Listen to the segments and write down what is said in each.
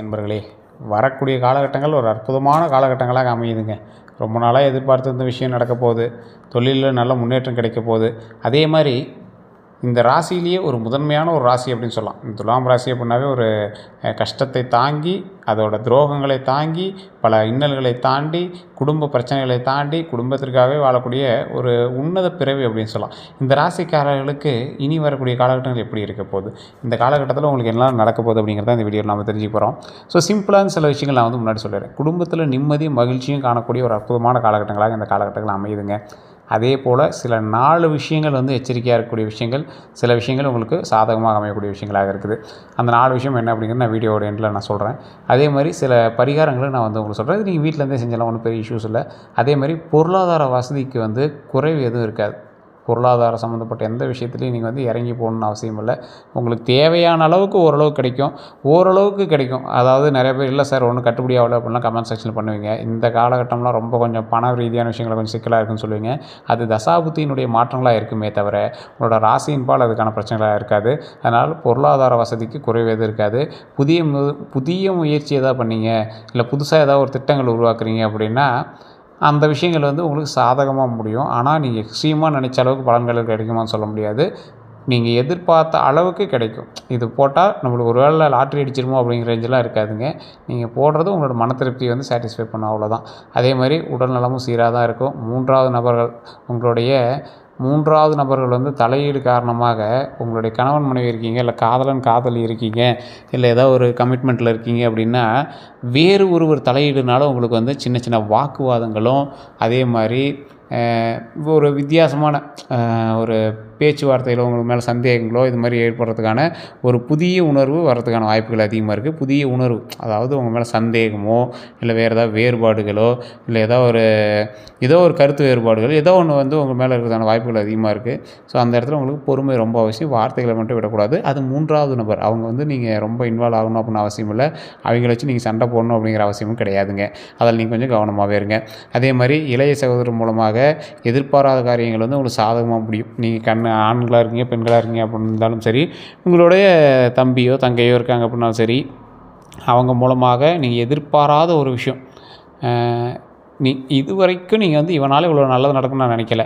என்பர்களே, வரக்கூடிய காலகட்டங்கள் ஒரு அற்புதமான காலகட்டங்களாக அமையுதுங்க. ரொம்ப நாளாக எதிர்பார்த்திருந்த விஷயம் நடக்க போகுது. தொழிலில் நல்ல முன்னேற்றம் கிடைக்க போகுது. அதே மாதிரி இந்த ராசியிலேயே ஒரு முதன்மையான ஒரு ராசி அப்படின்னு சொல்லலாம். இந்த துலாம் ராசி அப்படின்னாவே ஒரு கஷ்டத்தை தாங்கி, அதோட துரோகங்களை தாங்கி, பல இன்னல்களை தாண்டி, குடும்ப பிரச்சனைகளை தாண்டி, குடும்பத்திற்காகவே வாழக்கூடிய ஒரு உன்னத பிறவி அப்படின்னு சொல்லலாம். இந்த ராசிக்காரர்களுக்கு இனி வரக்கூடிய காலகட்டங்கள் எப்படி இருக்க போகுது? இந்த காலகட்டத்தில் உங்களுக்கு என்னலாம் நடக்க போகுது அப்படிங்கிறத இந்த வீடியோவில் நம்ம தெரிஞ்சுக்க போகிறோம். ஸோ சிம்பிளான சில விஷயங்கள் நான் வந்து முன்னாடி சொல்லிடுறேன். குடும்பத்தில் நிம்மதியும் மகிழ்ச்சியும் காணக்கூடிய ஒரு அற்புதமான காலகட்டங்களாக இந்த காலகட்டங்கள் அமையுதுங்க. அதே போல் சில 4 விஷயங்கள் வந்து எச்சரிக்கையாக இருக்கக்கூடிய விஷயங்கள், சில விஷயங்கள் உங்களுக்கு சாதகமாக அமையக்கூடிய விஷயங்களாக இருக்குது. அந்த 4 விஷயம் என்ன அப்படிங்கிறது நான் வீடியோவோட எண்டில் நான் சொல்கிறேன். அதே மாதிரி சில பரிகாரங்களை நான் வந்து உங்களுக்கு சொல்கிறேன். இது நீங்கள் வீட்டிலேருந்தே செஞ்சலாம், ஒன்றும் பெரிய இஷ்யூஸ் இல்லை. அதே மாதிரி பொருளாதார வசதிக்கு வந்து குறைவு எதுவும் இருக்காது. பொருளாதாரம் சம்மந்தப்பட்ட எந்த விஷயத்துலையும் நீங்கள் வந்து இறங்கி போகணுன்னு அவசியம் இல்லை. உங்களுக்கு தேவையான அளவுக்கு ஓரளவுக்கு கிடைக்கும், ஓரளவுக்கு கிடைக்கும். அதாவது நிறைய பேர் இல்லை சார் ஒன்றும் கட்டுப்படி ஆகலை அப்படின்லாம் கமெண்ட் செக்ஷனில் பண்ணுவீங்க. இந்த காலகட்டம்லாம் ரொம்ப கொஞ்சம் பண ரீதியான விஷயங்கள் கொஞ்சம் சிக்கலாக இருக்குன்னு சொல்லுவீங்க. அது தசாபுத்தியினுடைய மாற்றங்களாக இருக்குமே தவிர உங்களோட ராசியின்பால் அதுக்கான பிரச்சனைகளாக இருக்காது. அதனால் பொருளாதார வசதிக்கு குறைவு எதுவும் இருக்காது. புதிய முயற்சி எதாவது பண்ணீங்க, இல்லை புதுசாக ஏதாவது ஒரு திட்டங்கள் உருவாக்குறீங்க அப்படின்னா அந்த விஷயங்கள் வந்து உங்களுக்கு சாதகமாக முடியும். ஆனால் நீங்கள் எக்ஸ்ட்ரீமாக நினச்ச அளவுக்கு பலன்கள் கிடைக்குமான்னு சொல்ல முடியாது. நீங்கள் எதிர்பார்த்த அளவுக்கு கிடைக்கும். இது போட்டால் நம்மளுக்கு ஒரு வேளை லாட்ரி அடிச்சிருமோ அப்படிங்கிற ரேஞ்செலாம் இருக்காதுங்க. நீங்கள் போடுறது உங்களோட மன திருப்தியை வந்து சாட்டிஸ்ஃபை பண்ணும், அவ்வளோதான். அதே மாதிரி உடல்நலமும் சீராக தான் இருக்கும். மூன்றாவது நபர்கள் வந்து தலையீடு காரணமாக உங்களுடைய கணவன் மனைவி இருக்கீங்க, இல்லை காதலன் காதலி இருக்கீங்க, இல்லை ஏதோ ஒரு கமிட்மெண்ட்டில் இருக்கீங்க அப்படின்னா வேறு ஒருவர் தலையீடுனால உங்களுக்கு வந்து சின்ன சின்ன வாக்குவாதங்களும், அதே மாதிரி ஒரு வித்தியாசமான ஒரு பேச்சுவார்த்தைகளோ உங்களுக்கு மேலே சந்தேகங்களோ இது மாதிரி ஏற்படுறதுக்கான ஒரு புதிய உணர்வு வர்றதுக்கான வாய்ப்புகள் அதிகமாக இருக்குது. புதிய உணர்வு, அதாவது உங்கள் மேலே சந்தேகமோ, இல்லை வேறு ஏதாவது வேறுபாடுகளோ, இல்லை ஏதோ ஒரு கருத்து வேறுபாடுகள் ஏதோ ஒன்று வந்து உங்கள் மேலே இருக்கிறதான வாய்ப்புகள் அதிகமாக இருக்குது. ஸோ அந்த இடத்துல உங்களுக்கு பொறுமை ரொம்ப அவசியம். வார்த்தைகளை மட்டும் விடக்கூடாது. அது 3வது நபர், அவங்க வந்து நீங்கள் ரொம்ப இன்வால்வ் ஆகணும் அப்படின்னு அவசியம் இல்லை. அவங்கள வச்சு நீங்கள் சண்டை போடணும் அப்படிங்கிற அவசியமும் கிடையாதுங்க. அதில் நீங்கள் கொஞ்சம் கவனமாகவே இருங்க. அதே மாதிரி இளைய சகோதரர் மூலமாக எதிர்பாராத காரியங்கள் வந்து உங்களுக்கு சாதகமாக முடியும். நீங்கள் ஆண்களாக இருக்கீங்க, பெண்களாக இருக்கீங்க அப்படின்னு இருந்தாலும் சரி, உங்களுடைய தம்பியோ தங்கையோ இருக்காங்க அப்படின்னாலும் சரி, அவங்க மூலமாக நீங்கள் எதிர்பாராத ஒரு விஷயம், இதுவரைக்கும் நீங்கள் வந்து இவனால் இவ்வளோ நல்லது நடக்கும்னு நான் நினைக்கல,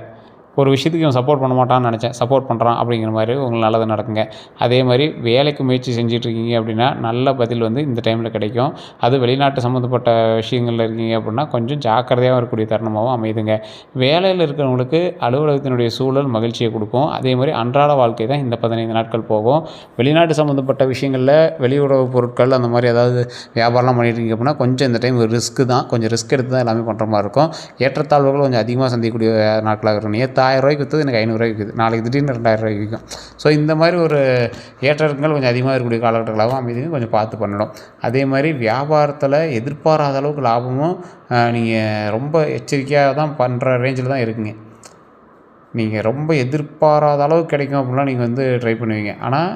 ஒரு விஷயத்துக்கு இவன் சப்போர்ட் பண்ண மாட்டான்னு நினச்சேன், சப்போர்ட் பண்ணுறான் அப்படிங்கிற மாதிரி உங்களுக்கு நல்லது நடக்குங்க. அதே மாதிரி வேலைக்கு முயற்சி செஞ்சிட்ருக்கீங்க அப்படின்னா நல்ல பதில் வந்து இந்த டைமில் கிடைக்கும். அது வெளிநாட்டு சம்மந்தப்பட்ட விஷயங்களில் இருக்கீங்க அப்படின்னா கொஞ்சம் ஜாக்கிரதையாக இருக்கக்கூடிய தருணமாகவும் அமையுதுங்க. வேலையில் இருக்கிறவங்களுக்கு அலுவலகத்தினுடைய சூழல் மகிழ்ச்சியை கொடுக்கும். அதே மாதிரி அன்றாட வாழ்க்கை தான் இந்த 15 நாட்கள் போகும். வெளிநாட்டு சம்மந்தப்பட்ட விஷயங்களில் வெளியுறவு பொருட்கள் அந்த மாதிரி ஏதாவது வியாபாரம்லாம் பண்ணிட்டுருக்கீங்க அப்படின்னா கொஞ்சம் இந்த டைம் ரிஸ்க்கு தான், கொஞ்சம் ரிஸ்க் எடுத்து தான் எல்லாமே பண்ணுற மாதிரி இருக்கும். ஏற்றத்தாழ்வுகள் கொஞ்சம் அதிகமாக சந்திக்கக்கூடிய நாட்களாக இருக்கும். 1000 ரூபாய்க்கு விற்றது எனக்கு 500 ரூபாய்க்கு விற்குது, நாளைக்கு திடீர்னு 2000 ரூபாய்க்கு விற்கும். ஸோ இந்த மாதிரி ஒரு ஏற்றங்கள் கொஞ்சம் அதிகமாக இருக்கக்கூடிய காலகட்டங்களாகவும் அமைதியும் கொஞ்சம் பார்த்து பண்ணணும். அதே மாதிரி வியாபாரத்தில் எதிர்பாராத அளவுக்கு லாபமும் நீங்கள் ரொம்ப எச்சரிக்கையாக தான் பண்ணுற ரேஞ்சில் தான் இருக்குங்க. நீங்கள் ரொம்ப எதிர்பாராத அளவுக்கு கிடைக்கும் அப்படின்லாம் நீங்கள் வந்து ட்ரை பண்ணுவீங்க. ஆனால்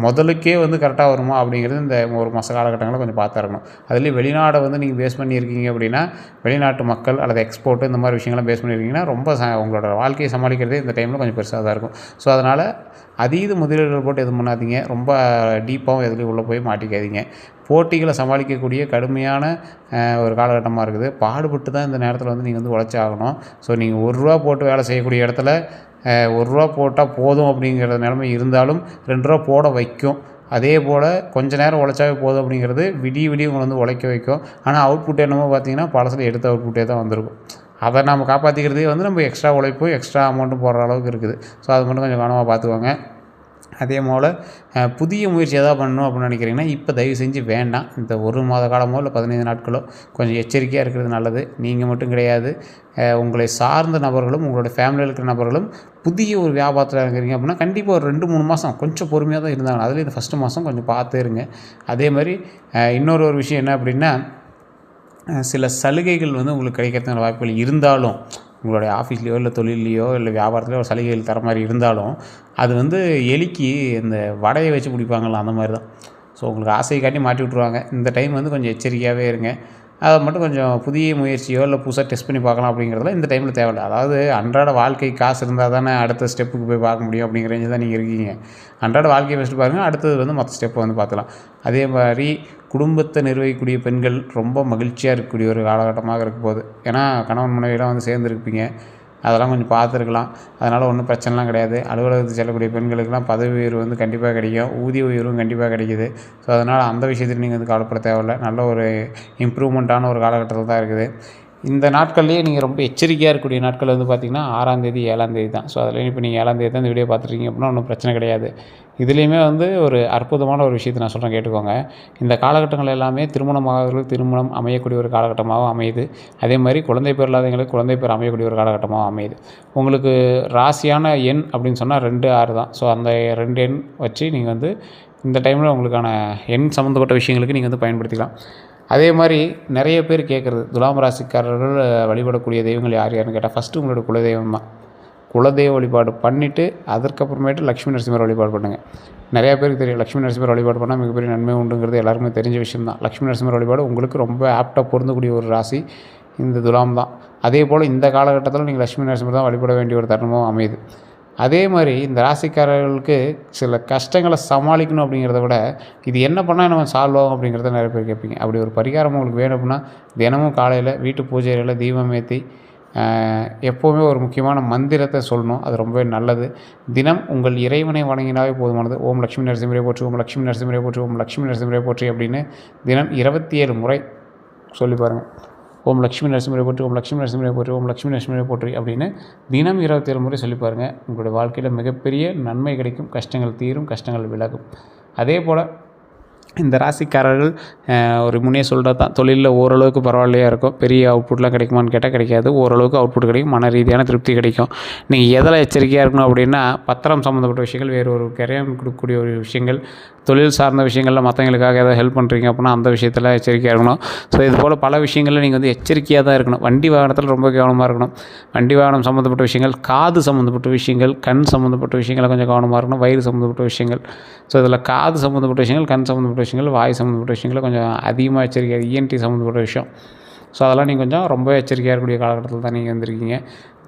முதலுக்கே வந்து கரெக்டாக வருமா அப்படிங்கிறது இந்த ஒரு மாத காலகட்டங்களில் கொஞ்சம் பார்த்து இருக்கணும். அதுலேயும் வெளிநாடை வந்து நீங்கள் பேஸ் பண்ணியிருக்கீங்க அப்படின்னா வெளிநாட்டு மக்கள் அல்லது எக்ஸ்போர்ட்டு இந்த மாதிரி விஷயங்கள்லாம் பேஸ் பண்ணியிருக்கீங்கன்னா ரொம்ப உங்களோட வாழ்க்கையை சமாளிக்கிறதே இந்த டைமில் கொஞ்சம் பெருசாக தான் இருக்கும். ஸோ அதனால் அதீத முதலீடுகள் போட்டு எதுவும் பண்ணாதீங்க. ரொம்ப டீப்பாகவும் எதுலேயும் உள்ளே போய் மாட்டிக்காதீங்க. போட்டிகளை சமாளிக்கக்கூடிய கடுமையான ஒரு காலகட்டமாக இருக்குது. பாடுபட்டு தான் இந்த நேரத்தில் வந்து நீங்கள் வந்து உழைச்சாகணும். ஸோ நீங்கள் ₹1 போட்டு வேலை செய்யக்கூடிய இடத்துல ₹1 போட்டால் போதும் அப்படிங்கிற நிலைமை இருந்தாலும் ₹2 போட வைக்கும். அதே போல் கொஞ்சம் நேரம் உழைச்சாவே போதும் அப்படிங்கிறது விடிய உங்களை வந்து உழைக்க வைக்கும். ஆனால் அவுட்புட் என்னமோ பார்த்தீங்கன்னா பழசில் எடுத்த அவுட்புட்டே தான் வந்திருக்கும். அதை நம்ம காப்பாற்றிக்கிறதே வந்து நம்ம எக்ஸ்ட்ரா உழைப்பும் எக்ஸ்ட்ரா அமௌண்ட்டும் போடுற அளவுக்கு இருக்குது. ஸோ அது மட்டும் கொஞ்சம் கவனமாக பார்த்துக்கோங்க. அதே போல் புதிய முயற்சி எதாவது பண்ணணும் அப்படின்னு நினைக்கிறீங்கன்னா இப்போ தயவு செஞ்சு வேண்டாம். இந்த 1 மாத காலமோ இல்லை 15 நாட்களோ கொஞ்சம் எச்சரிக்கையாக இருக்கிறது நல்லது. நீங்கள் மட்டும் கிடையாது, உங்களை சார்ந்த நபர்களும் உங்களுடைய ஃபேமிலியில் இருக்கிற நபர்களும் புதிய ஒரு வியாபாரத்தில் இருக்கிறீங்க அப்படின்னா கண்டிப்பாக ஒரு 2-3 மாதம் கொஞ்சம் பொறுமையாக தான் இருந்தாங்க. அதுலேயும் இந்த ஃபஸ்ட்டு மாதம் கொஞ்சம் பார்த்தே இருங்க. அதே மாதிரி இன்னொரு விஷயம் என்ன அப்படின்னா, சில சலுகைகள் வந்து உங்களுக்கு கிடைக்கிறதுக்கான வாய்ப்புகள் இருந்தாலும், உங்களுடைய ஆஃபீஸ்லேயோ இல்லை தொழிலையோ இல்லை வியாபாரத்துலையோ ஒரு சலுகைகள் தர மாதிரி இருந்தாலும் அது வந்து எலிக்கு இந்த வடையை வச்சு பிடிப்பாங்கள்ல அந்த மாதிரி தான். ஸோ உங்களுக்கு ஆசையை காட்டி மாட்டி விட்ருவாங்க. இந்த டைம் வந்து கொஞ்சம் எச்சரிக்கையாகவே இருங்க. அதை மட்டும் கொஞ்சம் புதிய முயற்சியோ இல்லை புதுசாக டெஸ்ட் பண்ணி பார்க்கலாம் அப்படிங்கிறதுல இந்த டைமில் தேவையில்லை. அதாவது அன்றாட வாழ்க்கை காசு இருந்தால் தானே அடுத்த ஸ்டெப்புக்கு போய் பார்க்க முடியும் அப்படிங்கிற ரேஞ்சில் தான் நீங்கள் இருக்கீங்க. அன்றாட வாழ்க்கையை ஃபஸ்ட்டு பாருங்கள், அடுத்தது வந்து மற்ற ஸ்டெப்பை வந்து பார்த்துக்கலாம். அதே மாதிரி குடும்பத்தை நிர்வகிக்கக்கூடிய பெண்கள் ரொம்ப மகிழ்ச்சியாக இருக்கக்கூடிய ஒரு காலகட்டமாக இருக்க போகுது. ஏன்னா கணவன் மனைவியெல்லாம் வந்து சேர்ந்துருப்பீங்க, அதெல்லாம் கொஞ்சம் பார்த்துருக்கலாம். அதனால் ஒன்றும் பிரச்சனைலாம் கிடையாது. அலுவலகத்துக்கு செல்லக்கூடிய பெண்களுக்கெல்லாம் பதவி உயர்வு வந்து கண்டிப்பாக கிடைக்கும், ஊதிய உயர்வும் கண்டிப்பாக கிடைக்கிது. ஸோ அதனால் அந்த விஷயத்தில் நீங்கள் வந்து கவலைப்பட தேவையில்லை. நல்ல ஒரு இம்ப்ரூவ்மெண்ட்டான ஒரு காலகட்டத்தில் தான் இருக்குது. இந்த நாட்கள்லேயே நீங்கள் ரொம்ப எச்சரிக்கையாக இருக்கக்கூடிய நாட்கள் வந்து பார்த்திங்கன்னா 6ஆம் தேதி 7ஆம் தேதி தான். ஸோ அதில் இப்போ நீங்கள் 7ஆம் தேதி தான் இந்த வீடியோ பார்த்துருக்கீங்க அப்படின்னா ஒன்றும் பிரச்சனை கிடையாது. இதுலேயுமே வந்து ஒரு அற்புதமான ஒரு விஷயத்தை நான் சொல்கிறேன், கேட்டுக்கோங்க. இந்த காலகட்டங்கள் எல்லாமே திருமணமாகவர்களுக்கு திருமணம் அமையக்கூடிய ஒரு காலகட்டமாகவும் அமையுது. அதே மாதிரி குழந்தை பேர் இல்லாதவங்களுக்கு குழந்தை பேர் அமையக்கூடிய ஒரு காலகட்டமாகவும் அமையுது. உங்களுக்கு ராசியான எண் அப்படின்னு சொன்னால் 2, 6 தான். ஸோ அந்த 2 எண் வச்சு நீங்கள் வந்து இந்த டைமில் உங்களுக்கான எண் சம்மந்தப்பட்ட விஷயங்களுக்கு நீங்கள் வந்து பயன்படுத்திக்கலாம். அதே மாதிரி நிறைய பேர் கேட்குறது, துலாம் ராசிக்காரர்கள் வழிபடக்கூடிய தெய்வங்கள் யார் யாருன்னு கேட்டால் ஃபஸ்ட்டு உங்களோட குலதெய்வம் தான். குலதெய்வ வழிபாடு பண்ணிவிட்டு அதற்கப்புறமேட்டு லக்ஷ்மி நரசிம்மர் வழிபாடு பண்ணுங்கள். நிறையா பேருக்கு தெரியும் லக்ஷ்மி நரசிம்மர் வழிபாடு பண்ணால் மிகப்பெரிய நன்மை உண்டுங்கிறது எல்லாருக்குமே தெரிஞ்ச விஷயம் தான். லக்ஷ்மி நரசிம்மர் வழிபாடு உங்களுக்கு ரொம்ப ஆப்டாக பொருந்தக்கூடிய ஒரு ராசி இந்த துலாம் தான். அதே போல் இந்த காலகட்டத்தில் நீங்கள் லக்ஷ்மி நரசிம்மர் தான் வழிபட வேண்டிய ஒரு தருணமும் அமையுது. அதே மாதிரி இந்த ராசிக்காரர்களுக்கு சில கஷ்டங்களை சமாளிக்கணும் அப்படிங்கிறத விட இது என்ன பண்ணால் நம்ம சால்வ் ஆகும் அப்படிங்கிறத நிறைய பேர் கேட்பீங்க. அப்படி ஒரு பரிகாரம் உங்களுக்கு வேணும் அப்படின்னா தினமும் காலையில் வீட்டு பூஜை அறையில் தீபம் ஏற்றி எப்போவுமே ஒரு முக்கியமான மந்திரத்தை சொல்லணும். அது ரொம்பவே நல்லது. தினம் உங்கள் இறைவனை வணங்கினாவே போதுமானது. ஓம் லக்ஷ்மி நரசிம்மரே போற்றி, ஓம் லக்ஷ்மி நரசிம்மரே போற்றி, ஓம் லக்ஷ்மி நரசிம்மரே போற்றி அப்படின்னு தினம் 27 முறை சொல்லி பாருங்கள். ஓம் லக்ஷ்மி நரசிம்மரே போற்றி, ஓம் லக்ஷ்மி நரசிம்மரே போற்றி, ஓம் லக்ஷ்மி நரசிம்மரே போற்றி அப்படின்னு தினம் 27 முறை சொல்லி பாருங்கள். உங்களுடைய வாழ்க்கையில் மிகப்பெரிய நன்மை கிடைக்கும், கஷ்டங்கள் தீரும், கஷ்டங்கள் விலகும். அதே போல் இந்த ராசிக்காரர்கள் ஒரு முன்னே சொல்கிறது தான், தொழிலில் ஓரளவுக்கு பரவாயில்லையாக இருக்கும். பெரிய அவுட்புட்லாம் கிடைக்குமான்னு கேட்டால் கிடைக்காது. ஓரளவுக்கு அவுட்புட் கிடைக்கும், மன ரீதியான திருப்தி கிடைக்கும். நீங்கள் எதில் எச்சரிக்கையாக இருக்கணும் அப்படின்னா பத்திரம் சம்மந்தப்பட்ட விஷயங்கள், வேறு ஒரு கரையான் கொடுக்கக்கூடிய ஒரு விஷயங்கள், தொழில் சார்ந்த விஷயங்களில் மற்றவங்களுக்காக ஏதாவது ஹெல்ப் பண்ணுறீங்க அப்படின்னா அந்த விஷயத்தில் எச்சரிக்கையாக இருக்கணும். ஸோ இது போல் பல விஷயங்களில் நீங்கள் வந்து எச்சரிக்கையாக தான் இருக்கணும். வண்டி வாகனத்தில் ரொம்ப கவனமாக இருக்கணும். வண்டி வாகனம் சம்மந்தப்பட்ட விஷயங்கள், காது சம்மந்தப்பட்ட விஷயங்கள், கண் சம்மந்தப்பட்ட விஷயங்களை கொஞ்சம் கவனமாக இருக்கணும். வயிறு சம்மந்தப்பட்ட விஷயங்கள், ஸோ இதில் காது சம்மந்தப்பட்ட விஷயங்கள், கண் சம்மந்தப்பட்ட விஷயங்கள், வாய் சம்மந்தப்பட்ட விஷயங்களை கொஞ்சம் அதிகமாக எச்சரிக்கையாக, இஎன்டி சம்மந்தப்பட்ட விஷயம். ஸோ அதெல்லாம் நீங்கள் கொஞ்சம் ரொம்ப எச்சரிக்கையாக இருக்கக்கூடிய காலகட்டத்தில் தான் நீங்கள் வந்திருக்கீங்க.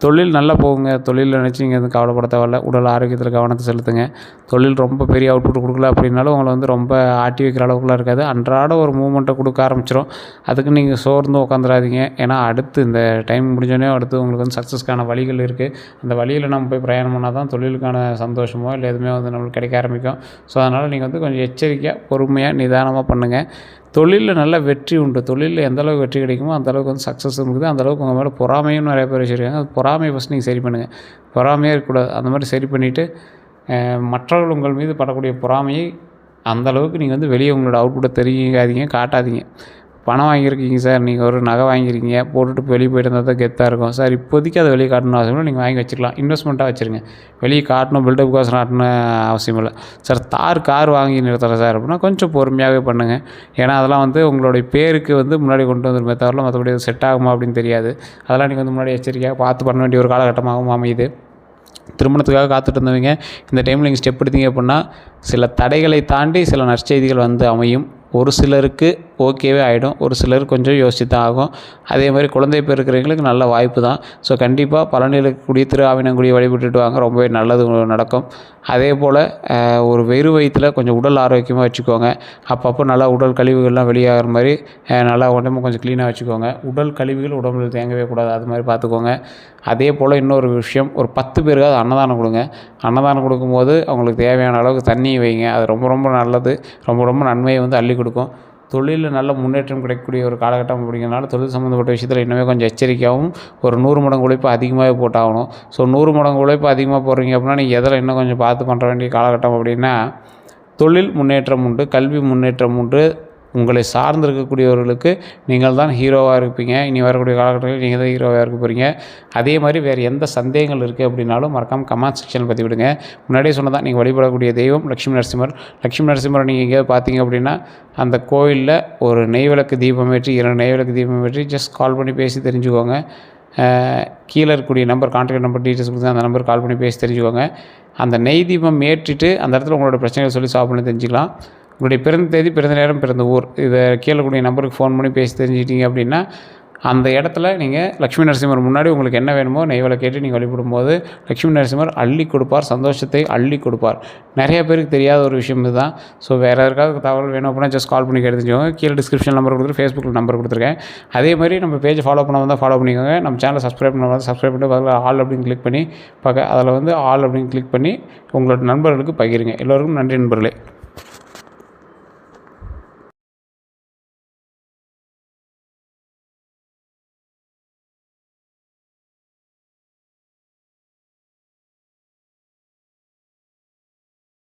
தொழில் நல்லா போகுங்க. தொழிலில் நினச்சி நீங்கள் வந்து கவலைப்பட தேவையில்ல. உடல் ஆரோக்கியத்தில் கவனத்தை செலுத்துங்க. தொழில் ரொம்ப பெரிய அவுட்புட் கொடுக்கல அப்படின்னாலும் உங்களை வந்து ரொம்ப ஆட்டி வைக்கிற அளவுக்குலாம் இருக்காது. அன்றாட ஒரு மூமெண்ட்டை கொடுக்க ஆரம்பிச்சிடும். அதுக்கு நீங்கள் சோர்ந்து உட்காந்துடாதீங்க. ஏன்னா அடுத்து இந்த டைம் முடிஞ்சோடனே அடுத்து உங்களுக்கு வந்து சக்ஸஸ்க்கான வழிகள் இருக்குது. அந்த வழியில் நம்ம போய் பிரயாணம் பண்ணால் தான் தொழிலுக்கான சந்தோஷமோ இல்லை எதுவுமே வந்து நம்மளுக்கு கிடைக்க ஆரம்பிக்கும். ஸோ அதனால் நீங்கள் வந்து கொஞ்சம் எச்சரிக்கையாக, பொறுமையாக, நிதானமாக பண்ணுங்கள். தொழிலில் நல்ல வெற்றி உண்டு. தொழிலில் எந்தளவுக்கு வெற்றி கிடைக்குமோ அந்தளவுக்கு வந்து சக்ஸஸ் இருக்குது. அந்தளவுக்கு உங்கள் மேலே பொறாமையும் நிறைய பேர் வச்சுருக்காங்க. அது பொறாமையை ஃபஸ்ட் நீங்கள் சரி பண்ணுங்கள். பொறாமையாக இருக்கக்கூடாது. அந்த மாதிரி சரி பண்ணிவிட்டு மற்றவர்கள் உங்கள் மீது படக்கூடிய பொறாமையை அந்தளவுக்கு நீங்கள் வந்து வெளியே உங்களோட அவுட்புட்டை தெரிவிக்காதீங்க, காட்டாதீங்க. பணம் வாங்கியிருக்கீங்க சார், நீங்கள் ஒரு நகை வாங்கியிருக்கீங்க, போட்டுட்டு வெளியே போய்ட்டு இருந்தால் தான் கெத்தாக இருக்கும் சார். இப்போதைக்கு அதை வெளியே காட்டணும் அவசியம் இல்லை. நீங்கள் வாங்கி வச்சுக்கலாம், இன்வெஸ்ட்மெண்ட்டாக வச்சுருங்க. வெளியே காட்டணும், பில்டப் காசு காட்டணும் அவசியம் இல்லை. சார் கார் வாங்கி நிறுத்துறேன் சார் அப்படின்னா கொஞ்சம் பொறுமையாகவே பண்ணுங்கள். ஏன்னா அதெல்லாம் வந்து உங்களுடைய பேருக்கு வந்து முன்னாடி கொண்டு வந்துருமே தவிர மற்றபடி அது செட் ஆகுமா அப்படின்னு தெரியாது. அதெல்லாம் நீங்கள் வந்து முன்னாடி எச்சரிக்கையாக பார்த்து பண்ண வேண்டிய ஒரு காலகட்டமாகவும் அமையுது. திருமணத்துக்காக காத்துட்டு இருந்தவங்க இந்த டைமில் நீங்கள் ஸ்டெப் எடுத்தீங்க அப்படின்னா சில தடைகளை தாண்டி சில நற்செய்திகள் வந்து அமையும். ஒரு சிலருக்கு ஓகேவே ஆகிடும், ஒரு சிலர் கொஞ்சம் யோசிச்சு தான் ஆகும். அதே மாதிரி குழந்தை பேர் இருக்கிறவங்களுக்கு நல்ல வாய்ப்பு தான். ஸோ கண்டிப்பாக பழனியில் இருக்கக்கூடிய திரு ஆவினங்குடியை வழிபட்டுட்டு வாங்க, ரொம்பவே நல்லது நடக்கும். அதே போல் ஒரு வெறு வயிற்றில் கொஞ்சம் உடல் ஆரோக்கியமாக வச்சுக்கோங்க. அப்பப்போ நல்லா உடல் கழிவுகள்லாம் வெளியாகிற மாதிரி நல்லா உடம்பு கொஞ்சம் க்ளீனாக வச்சுக்கோங்க. உடல் கழிவுகள் உடம்புல தேங்கவே கூடாது, அது மாதிரி பார்த்துக்கோங்க. அதே போல் இன்னொரு விஷயம், ஒரு 10 பேருக்காவது அன்னதானம் கொடுங்க. அன்னதானம் கொடுக்கும்போது அவங்களுக்கு தேவையான அளவுக்கு தண்ணி வைங்க. அது ரொம்ப ரொம்ப நல்லது, ரொம்ப ரொம்ப நன்மையை வந்து அள்ளி கொடுக்கும். தொழிலில் நல்ல முன்னேற்றம் கிடைக்கக்கூடிய ஒரு காலகட்டம் அப்படிங்கிறனால தொழில் சம்மந்தப்பட்ட விஷயத்தில் இன்னுமே கொஞ்சம் எச்சரிக்கையாகவும் ஒரு 100 மடங்கு உழைப்பு அதிகமாகவே போட்டாகணும். ஸோ 100 மடங்கு உழைப்பு அதிகமாக போடுறீங்க அப்படின்னா நீங்கள் எதில் இன்னும் கொஞ்சம் பார்த்து பண்ணுற வேண்டிய காலகட்டம் அப்படின்னா தொழில் முன்னேற்றம் உண்டு, கல்வி முன்னேற்றம் உண்டு. உங்களை சார்ந்திருக்கக்கூடியவர்களுக்கு நீங்கள் தான் ஹீரோவாக இருப்பீங்க. இனி வரக்கூடிய காலகட்டத்தில் நீங்கள் தான் ஹீரோவாக இருக்க போகிறீங்க. அதே மாதிரி வேறு எந்த சந்தேகங்கள் இருக்குது அப்படின்னாலும் மறக்காமல் கமெண்ட் செக்ஷனில் பற்றி விடுங்க. முன்னாடியே சொன்னதான், நீங்கள் வழிபடக்கூடிய தெய்வம் லக்ஷ்மி நரசிம்மர். லக்ஷ்மி நரசிம்மரை நீங்கள் எங்கேயாவது பார்த்தீங்க அப்படின்னா அந்த கோயிலில் ஒரு நெய்விளக்கு தீபம் ஏற்றி 2 நெய்விளக்கு தீபம் ஏற்றி ஜஸ்ட் கால் பண்ணி பேசி தெரிஞ்சுக்கோங்க. கீழே இருக்கக்கூடிய நம்பர், கான்டாக்ட் நம்பர் டீட்டெயில்ஸ் கொடுத்து அந்த நம்பர் கால் பண்ணி பேசி தெரிஞ்சுக்கோங்க. அந்த நெய் தீபம் ஏற்றிட்டு அந்த இடத்துல உங்களோட பிரச்சனைகளை சொல்லி சால்வ் பண்ணி தெரிஞ்சுக்கலாம். உங்களுடைய பிறந்த தேதி, பிறந்த நேரம், பிறந்த ஊர் இதை கீழே கூடிய நம்பருக்கு ஃபோன் பண்ணி பேசி தெரிஞ்சுக்கிட்டீங்க அப்படின்னா அந்த இடத்துல நீங்கள் லக்ஷ்மி நரசிம்மர் முன்னாடி உங்களுக்கு என்ன வேணுமோ நெய் விளக்கேற்றி நீங்கள் வழிபடும்போது லக்ஷ்மி நரசிம்மர் அள்ளி கொடுப்பார், சந்தோஷத்தை அள்ளி கொடுப்பார். நிறைய பேருக்கு தெரியாத ஒரு விஷயம் இதுதான். ஸோ வேறு யாருக்காவது தகவல் வேணும் அப்படின்னா ஜஸ்ட் கால் பண்ணி தெரிஞ்சுக்கோங்க. கீழே டிஸ்கிரிப்ஷன் நம்பர் கொடுத்துட்டு ஃபேஸ்புக்கில் நம்பர் கொடுத்துருக்கேன். அதே மாதிரி நம்ம பேஜ் ஃபாலோ பண்ண வந்தால் ஃபாலோ பண்ணிக்கோங்க. நம்ம சேனலை சப்ஸ்கிரைப் பண்ண வந்தால் சப்ஸ்கிரைப் பண்ணிட்டு அதில் ஆல் அப்படின்னு கிளிக் பண்ணி அதில் வந்து ஆல் அப்படின்னு கிளிக் பண்ணி உங்களோட நண்பர்களுக்கு பகிருங்க. எல்லோருக்கும் நன்றி நண்பர்களே.